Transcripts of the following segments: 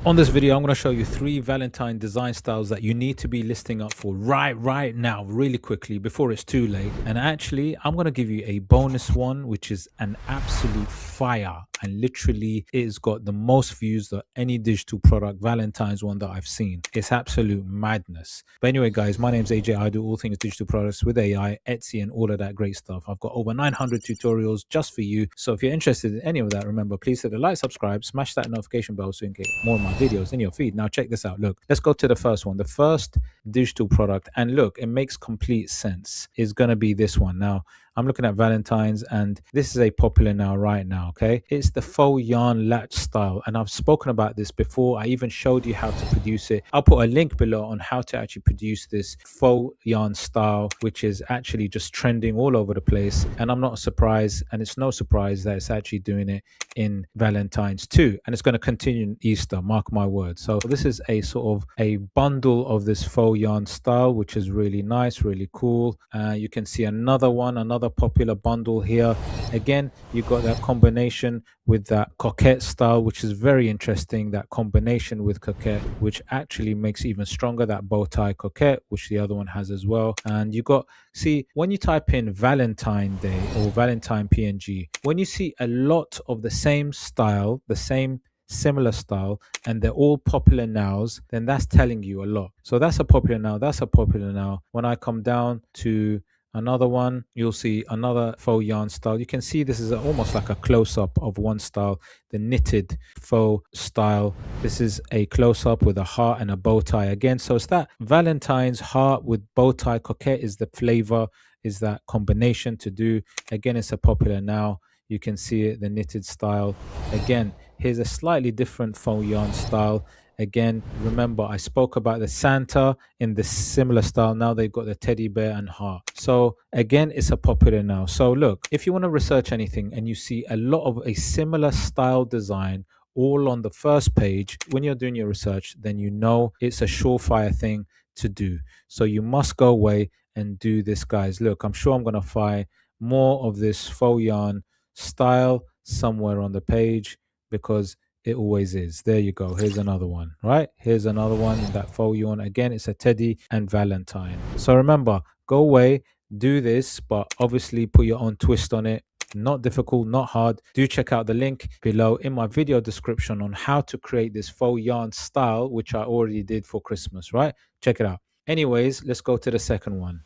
On this video, I'm going to show you 3 Valentine design styles that you need to be listing up for right now, really quickly before it's too late. And actually, I'm going to give you a bonus one, which is an absolute fire. And literally, it's got the most views that any digital product, Valentine's one that I've seen. It's absolute madness. But anyway, guys, my name's AJ. I do all things digital products with AI, Etsy, and all of that great stuff. I've got over 900 tutorials just for you. So if you're interested in any of that, remember, please hit the like, subscribe, smash that notification bell so you can get more of my videos in your feed. Now, check this out. Look, let's go to the first one. The first digital product, and look, it makes complete sense, is going to be this one. Now, I'm looking at Valentine's, and this is a popular now right now, okay? It's the faux yarn latch style, and I've spoken about this before. I even showed you how to produce it. I'll put a link below on how to actually produce this faux yarn style, which is actually just trending all over the place. And I'm not surprised, and it's no surprise that it's actually doing it in Valentine's too, and it's going to continue in Easter, mark my words. So this is a sort of a bundle of this faux yarn style, which is really nice, really cool. You can see another one, another popular bundle here. Again, you got that combination with that coquette style, which is very interesting. That combination with coquette, which actually makes it even stronger, that bow tie coquette, which the other one has as well. And you got, see, when you type in Valentine Day or Valentine PNG, when you see a lot of the same style, the same similar style, and they're all popular nows, then that's telling you a lot. So that's a popular now, that's a popular now. When I come down to another one, you'll see another faux yarn style. You can see this is almost like a close-up of one style, the knitted faux style. This is a close-up with a heart and a bow tie again. So it's that Valentine's heart with bow tie coquette is the flavor, is that combination to do. Again, it's a popular now. You can see it, the knitted style. Again, here's a slightly different faux yarn style. Again, remember, I spoke about the Santa in the similar style. Now they've got the teddy bear and heart. So again, it's a popular now. So look, if you want to research anything and you see a lot of a similar style design all on the first page, when you're doing your research, then you know it's a surefire thing to do. So you must go away and do this, guys. Look, I'm sure I'm going to find more of this faux yarn style somewhere on the page, because it always is. There you go. Here's another one, right? Here's another one, that faux yarn. Again, it's a teddy and Valentine. So remember, go away, do this, but obviously put your own twist on it. Not difficult, not hard. Do check out the link below in my video description on how to create this faux yarn style, which I already did for Christmas, right? Check it out. Anyways, let's go to the second one.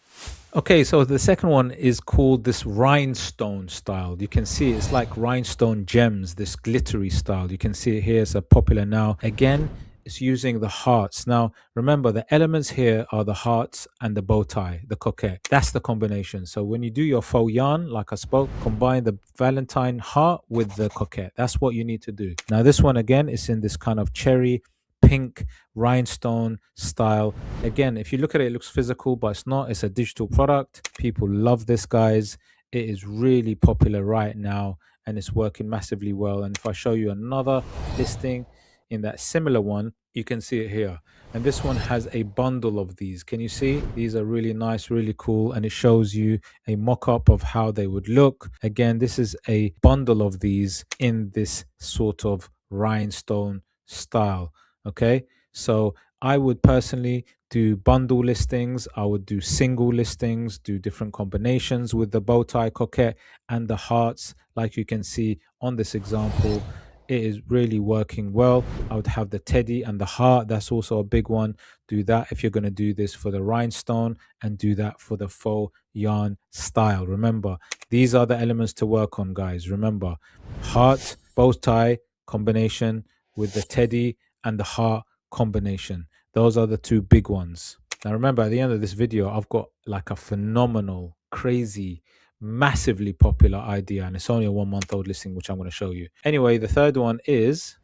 Okay, so the second one is called this rhinestone style. You can see it's like rhinestone gems, this glittery style. You can see it here. It's a popular now. Again, it's using the hearts. Now, remember, the elements here are the hearts and the bow tie, the coquette. That's the combination. So when you do your faux yarn, like I spoke, combine the Valentine heart with the coquette. That's what you need to do. Now, this one, again, is in this kind of cherry pink rhinestone style. Again, if you look at it, it looks physical, but it's not. It's a digital product. People love this, guys. It is really popular right now, and it's working massively well. And if I show you another listing in that similar one, you can see it here. And this one has a bundle of these. Can you see? These are really nice, really cool, and it shows you a mock-up of how they would look. Again, this is a bundle of these in this sort of rhinestone style. Okay, so I would personally do bundle listings. I would do single listings, do different combinations with the bow tie coquette and the hearts. Like you can see on this example, it is really working well. I would have the teddy and the heart. That's also a big one. Do that if you're going to do this for the rhinestone, and do that for the faux yarn style. Remember, these are the elements to work on, guys. Remember, heart, bow tie combination with the teddy and the heart combination. Those are the two big ones. Now remember, at the end of this video, I've got like a phenomenal, crazy, massively popular idea, and it's only a 1-month-old listing, which I'm going to show you. Anyway, the third one is,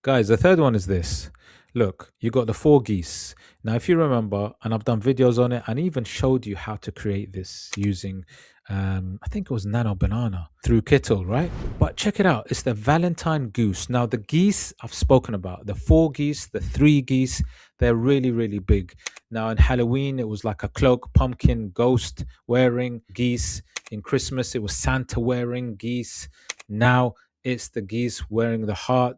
guys, the third one is this. Look, you got the 4 geese. Now, if you remember, and I've done videos on it, and even showed you how to create this using, I think it was Nano Banana through Kittle, right? But check it out. It's the Valentine goose. Now, the geese I've spoken about, the 4 geese, the 3 geese, they're really, really big. Now, in Halloween, it was like a cloak, pumpkin, ghost wearing geese. In Christmas, it was Santa wearing geese. Now, it's the geese wearing the heart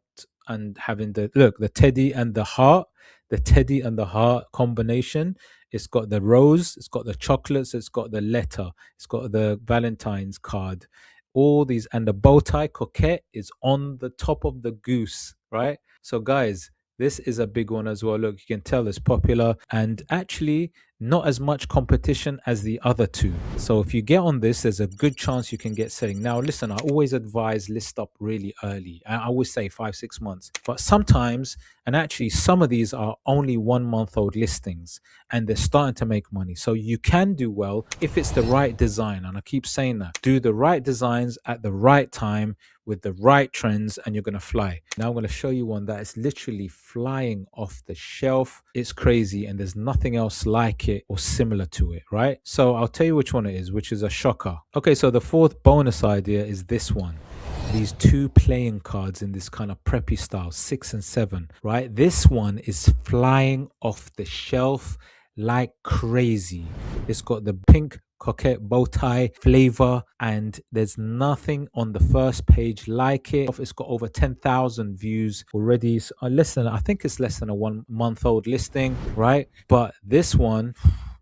and having the look, the teddy and the heart, the teddy and the heart combination. It's got the rose, it's got the chocolates, it's got the letter, it's got the Valentine's card, all these, and the bow tie coquette is on the top of the goose, right? So, guys, this is a big one as well. Look, you can tell it's popular and actually not as much competition as the other two. So if you get on this, there's a good chance you can get selling. Now, listen, I always advise list up really early. I always say 5 6 months, but sometimes, and actually some of these are only 1 month old listings and they're starting to make money. So you can do well if it's the right design. And I keep saying that, do the right designs at the right time with the right trends and you're going to fly. Now I'm going to show you one that is literally flying off the shelf. It's crazy and there's nothing else like it or similar to it, right? So I'll tell you which one it is, which is a shocker. Okay, so the fourth bonus idea is this one. These two playing cards in this kind of preppy style, 6 and 7, right? This one is flying off the shelf like crazy. It's got the pink coquette bow tie flavor and there's nothing on the first page like it. It's got over 10,000 views already. So I think it's less than a 1 month old listing, right? But this one,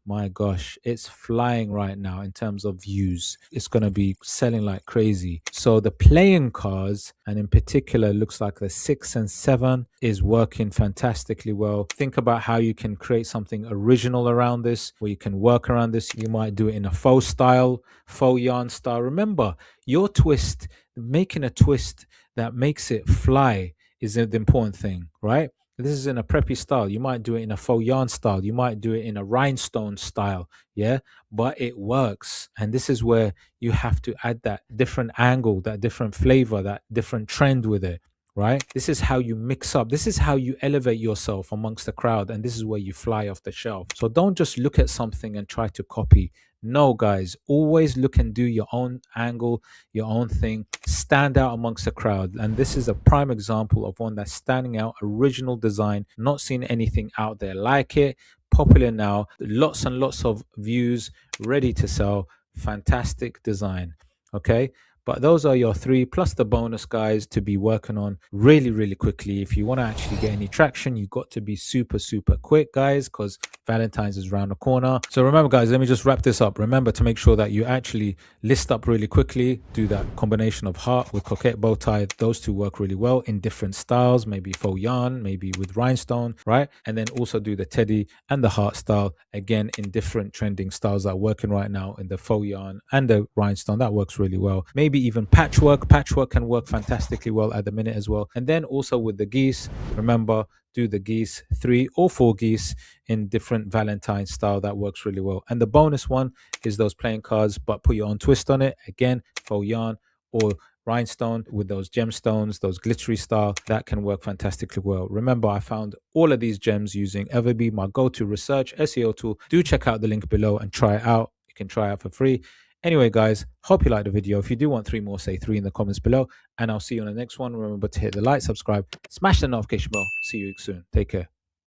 my gosh, it's flying right now in terms of views. It's going to be selling like crazy. So the playing cards, and in particular, looks like the 6 and 7 is working fantastically well. Think about how you can create something original around this, where you can work around this. You might do it in a faux style, faux yarn style. Remember, your twist, making a twist that makes it fly is the important thing, right? This is in a preppy style. You might do it in a faux yarn style. You might do it in a rhinestone style. Yeah. But it works. And this is where you have to add that different angle, that different flavor, that different trend with it. Right. This is how you mix up. This is how you elevate yourself amongst the crowd. And this is where you fly off the shelf. So don't just look at something and try to copy. No, guys, always look and do your own angle, your own thing, stand out amongst the crowd. And this is a prime example of one that's standing out, original design, not seen anything out there like it, popular now, lots and lots of views, ready to sell, fantastic design. Okay. But those are your three plus the bonus, guys, to be working on really, really quickly. If you want to actually get any traction, you got to be super, super quick, guys, because Valentine's is around the corner. So remember, guys, let me just wrap this up. Remember to make sure that you actually list up really quickly, do that combination of heart with coquette bow tie. Those two work really well in different styles, maybe faux yarn, maybe with rhinestone, right? And then also do the teddy and the heart style, again, in different trending styles that are working right now in the faux yarn and the rhinestone. That works really well. Maybe even patchwork can work fantastically well at the minute as well. And then also with the geese, remember, do the geese, 3 or 4 geese in different Valentine style. That works really well. And the bonus one is those playing cards, but put your own twist on it. Again, faux yarn or rhinestone with those gemstones, those glittery style, that can work fantastically well. Remember, I found all of these gems using Everbee, my go-to research SEO tool. Do check out the link below and try it out. You can try it for free. Anyway, guys, hope you liked the video. If you do want 3 more, say 3 in the comments below. And I'll see you on the next one. Remember to hit the like, subscribe, smash the notification bell. See you soon. Take care.